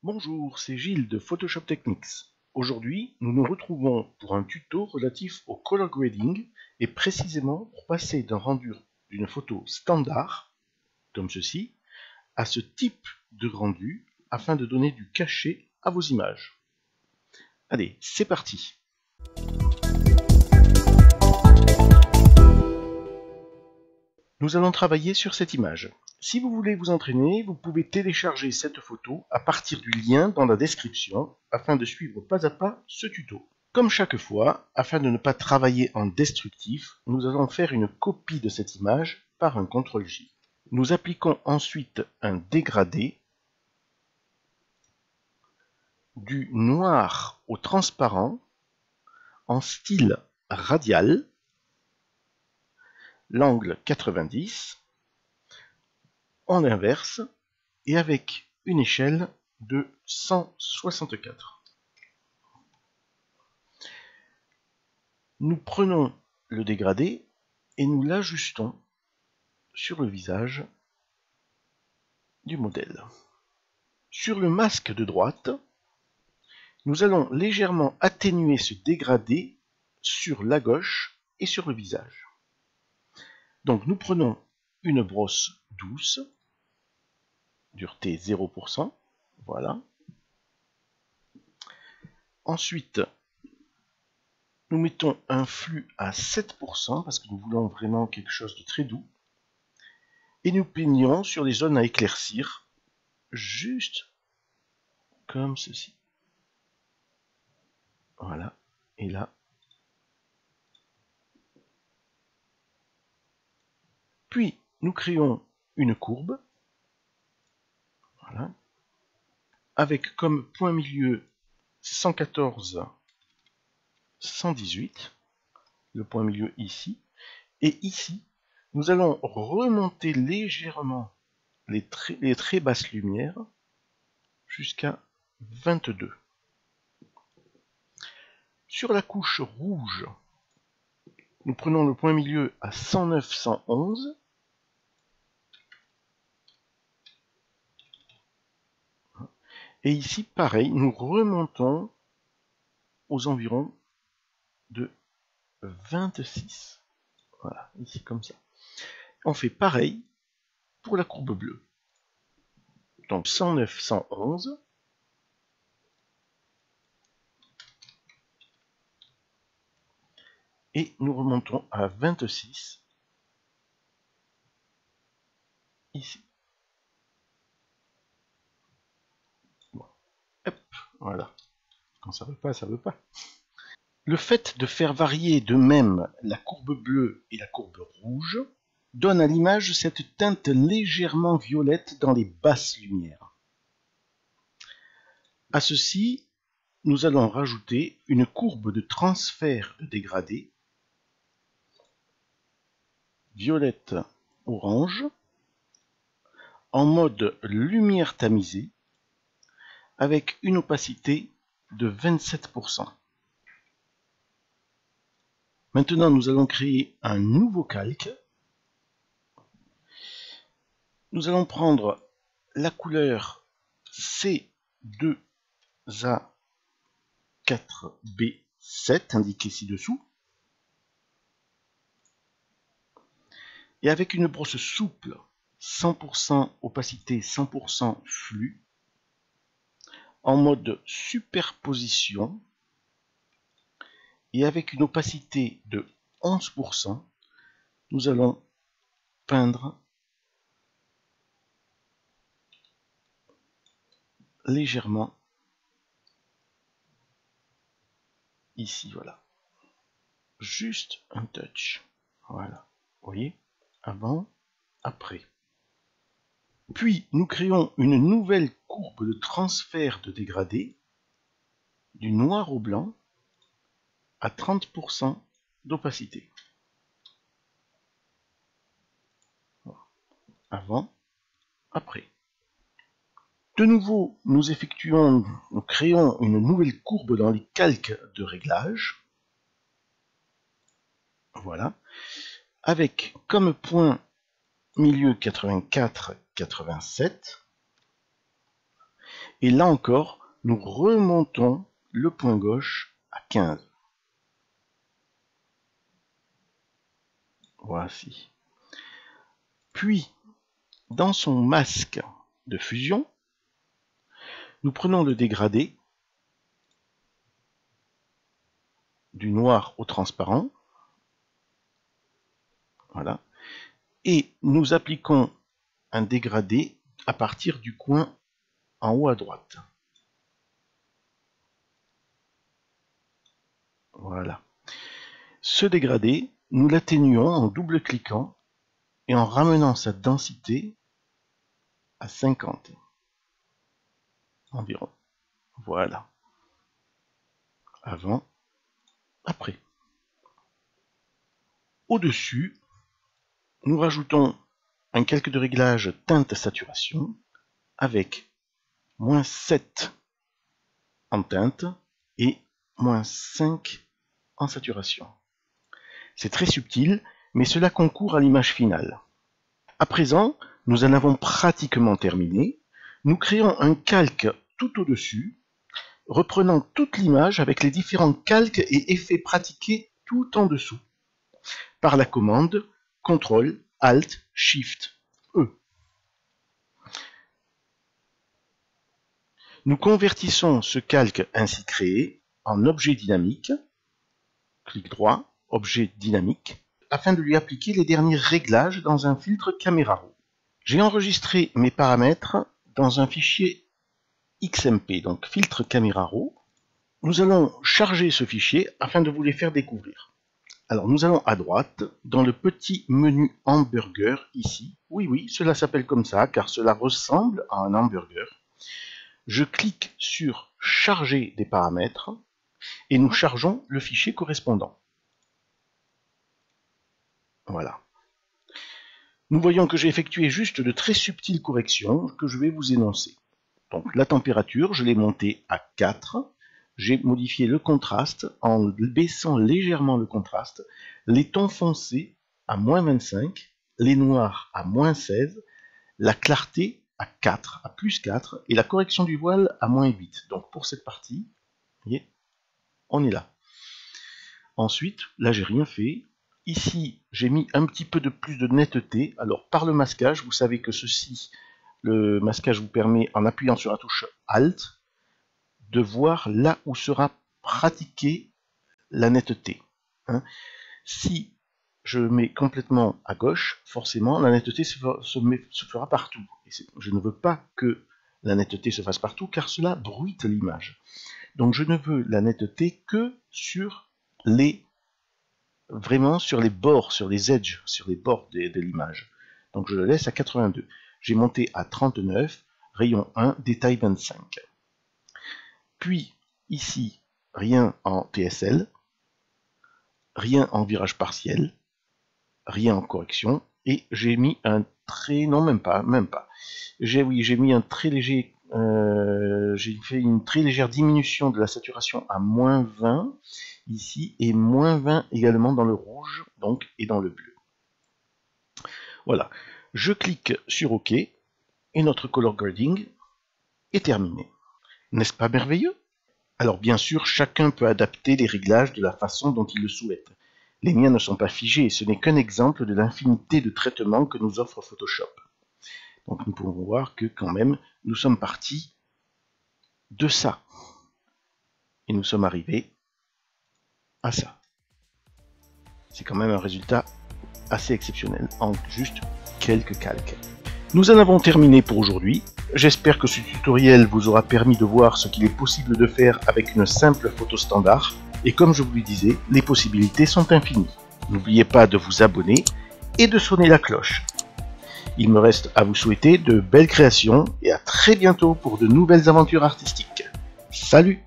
Bonjour, c'est Gilles de Photoshop Techniques. Aujourd'hui, nous nous retrouvons pour un tuto relatif au color grading et précisément pour passer d'un rendu d'une photo standard, comme ceci, à ce type de rendu afin de donner du cachet à vos images. Allez, c'est parti! Nous allons travailler sur cette image. Si vous voulez vous entraîner, vous pouvez télécharger cette photo à partir du lien dans la description afin de suivre pas à pas ce tuto. Comme chaque fois, afin de ne pas travailler en destructif, nous allons faire une copie de cette image par un CTRL-J. Nous appliquons ensuite un dégradé du noir au transparent en style radial, l'angle 90, en inverse et avec une échelle de 164. Nous prenons le dégradé et nous l'ajustons sur le visage du modèle. Sur le masque de droite, nous allons légèrement atténuer ce dégradé sur la gauche et sur le visage. Donc nous prenons une brosse douce, dureté 0%, voilà. Ensuite, nous mettons un flux à 7% parce que nous voulons vraiment quelque chose de très doux. Et nous peignons sur les zones à éclaircir, juste comme ceci. Voilà, et là. Puis, nous créons une courbe, voilà, avec comme point milieu 114, 118, le point milieu ici. Et ici, nous allons remonter légèrement les très basses lumières jusqu'à 22. Sur la couche rouge, nous prenons le point milieu à 109, 111. Et ici, pareil, nous remontons aux environs de 26. Voilà, ici comme ça. On fait pareil pour la courbe bleue. Donc 109, 111. Et nous remontons à 26 ici. Bon. Hop, voilà. Quand ça veut pas, ça veut pas. Le fait de faire varier de même la courbe bleue et la courbe rouge donne à l'image cette teinte légèrement violette dans les basses lumières. À ceci, nous allons rajouter une courbe de transfert de dégradé violette-orange en mode lumière tamisée avec une opacité de 27%. Maintenant, nous allons créer un nouveau calque. Nous allons prendre la couleur C2A4B7, indiquée ci-dessous, et avec une brosse souple, 100% opacité, 100% flux, en mode superposition, et avec une opacité de 11%, nous allons peindre légèrement ici, voilà. Juste un touch. Voilà. Vous voyez? Avant, après. Puis, nous créons une nouvelle courbe de transfert de dégradé du noir au blanc à 30% d'opacité. Avant, après. De nouveau, nous créons une nouvelle courbe dans les calques de réglage. Voilà. Avec comme point milieu 84, 87. Et là encore, nous remontons le point gauche à 15. Voici. Puis, dans son masque de fusion, nous prenons le dégradé du noir au transparent. Voilà. Et nous appliquons un dégradé à partir du coin en haut à droite. Voilà. Ce dégradé, nous l'atténuons en double-cliquant et en ramenant sa densité à 50 environ. Voilà. Avant, après. Au-dessus, nous rajoutons un calque de réglage teinte saturation avec -7 en teinte et -5 en saturation. C'est très subtil, mais cela concourt à l'image finale. À présent, nous en avons pratiquement terminé. Nous créons un calque tout au-dessus, reprenant toute l'image avec les différents calques et effets pratiqués tout en dessous, par la commande CTRL, ALT, SHIFT, E. Nous convertissons ce calque ainsi créé en objet dynamique, clic droit, objet dynamique, afin de lui appliquer les derniers réglages dans un filtre Camera Raw. J'ai enregistré mes paramètres dans un fichier XMP, donc filtre Camera Raw. Nous allons charger ce fichier afin de vous les faire découvrir. Alors nous allons à droite, dans le petit menu hamburger ici. Oui, cela s'appelle comme ça, car cela ressemble à un hamburger. Je clique sur charger des paramètres et nous chargeons le fichier correspondant. Voilà. Nous voyons que j'ai effectué juste de très subtiles corrections que je vais vous énoncer. Donc la température, je l'ai montée à 4. J'ai modifié le contraste en baissant légèrement le contraste. Les tons foncés à -25, les noirs à -16, la clarté à 4, à +4, et la correction du voile à -8. Donc pour cette partie, vous voyez, on est là. Ensuite, là j'ai rien fait. Ici, j'ai mis un petit peu de plus de netteté. Alors par le masquage, vous savez que ceci, le masquage vous permet, en appuyant sur la touche Alt, de voir là où sera pratiquée la netteté. Si je mets complètement à gauche, forcément la netteté se fera partout. Et je ne veux pas que la netteté se fasse partout, car cela bruite l'image. Donc je ne veux la netteté que sur vraiment sur les bords, sur les edges, sur les bords de l'image. Donc je le laisse à 82. J'ai monté à 39, rayon 1, détail 25. Puis ici, rien en TSL, rien en virage partiel, rien en correction, et j'ai mis un très, non même pas, j'ai mis un très léger, j'ai fait une très légère diminution de la saturation à -20 ici, et -20 également dans le rouge, donc, et dans le bleu. Voilà, je clique sur OK, et notre color grading est terminé. N'est-ce pas merveilleux? Alors bien sûr, chacun peut adapter les réglages de la façon dont il le souhaite. Les miens ne sont pas figés, et ce n'est qu'un exemple de l'infinité de traitements que nous offre Photoshop. Donc nous pouvons voir que quand même, nous sommes partis de ça. Et nous sommes arrivés à ça. C'est quand même un résultat assez exceptionnel, en juste quelques calques. Nous en avons terminé pour aujourd'hui. J'espère que ce tutoriel vous aura permis de voir ce qu'il est possible de faire avec une simple photo standard. Et comme je vous le disais, les possibilités sont infinies. N'oubliez pas de vous abonner et de sonner la cloche. Il me reste à vous souhaiter de belles créations et à très bientôt pour de nouvelles aventures artistiques. Salut!